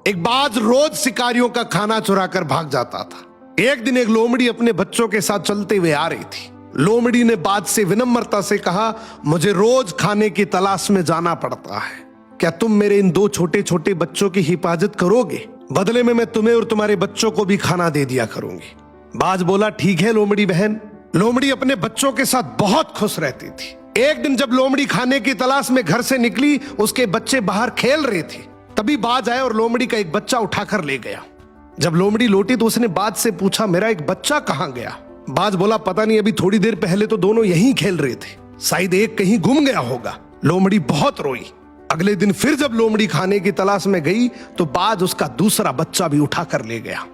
एक बाज रोज शिकारियों का खाना चुरा कर भाग जाता था। एक दिन एक लोमड़ी अपने बच्चों के साथ चलते हुए आ रही थी। लोमड़ी ने बाज से विनम्रता से कहा, मुझे रोज खाने की तलाश में जाना पड़ता है, क्या तुम मेरे इन दो छोटे छोटे बच्चों की हिफाजत करोगे? बदले में मैं तुम्हें और तुम्हारे बच्चों को भी खाना दे दिया करूंगी। बाज बोला, ठीक है लोमड़ी बहन। लोमड़ी अपने बच्चों के साथ बहुत खुश रहती थी। एक दिन जब लोमड़ी खाने की तलाश में घर से निकली, उसके बच्चे बाहर खेल रहे थे। तभी बाज आया और लोमड़ी का एक बच्चा उठाकर ले गया। जब लोमड़ी लौटी तो उसने बाज से पूछा, मेरा एक बच्चा कहाँ गया? बाज बोला, पता नहीं, अभी थोड़ी देर पहले तो दोनों यहीं खेल रहे थे, शायद एक कहीं गुम गया होगा। लोमड़ी बहुत रोई। अगले दिन फिर जब लोमड़ी खाने की तलाश में गई तो बाज उसका दूसरा बच्चा भी उठाकर ले गया।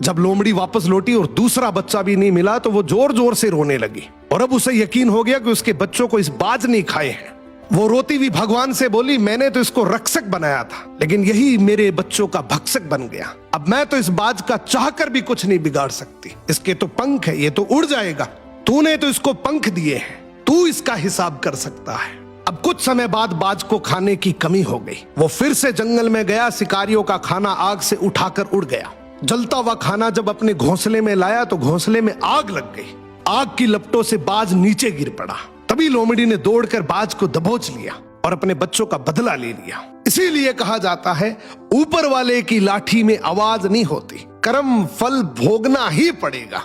जब लोमड़ी वापस लौटी और दूसरा बच्चा भी नहीं मिला तो वो जोर जोर से रोने लगी और अब उसे यकीन हो गया कि उसके बच्चों को इस बाज ने खाए हैं। वो रोती हुई भगवान से बोली, मैंने तो इसको रक्षक बनाया था, लेकिन यही मेरे बच्चों का भक्षक बन गया। अब मैं तो इस बाज का चाहकर भी कुछ नहीं बिगाड़ सकती। इसके तो पंख है, ये तो उड़ जाएगा। तूने तो इसको पंख दिए हैं, तू इसका हिसाब कर सकता है। अब कुछ समय बाद बाज को खाने की कमी हो गई। वो फिर से जंगल में गया। शिकारियों का खाना आग से उठाकर उड़ गया। जलता हुआ खाना जब अपने घोंसले में लाया तो घोंसले में आग लग गई। आग की लपटों से बाज नीचे गिर पड़ा। तभी लोमड़ी ने दौड़कर बाज को दबोच लिया और अपने बच्चों का बदला ले लिया। इसीलिए कहा जाता है, ऊपर वाले की लाठी में आवाज नहीं होती, कर्म फल भोगना ही पड़ेगा।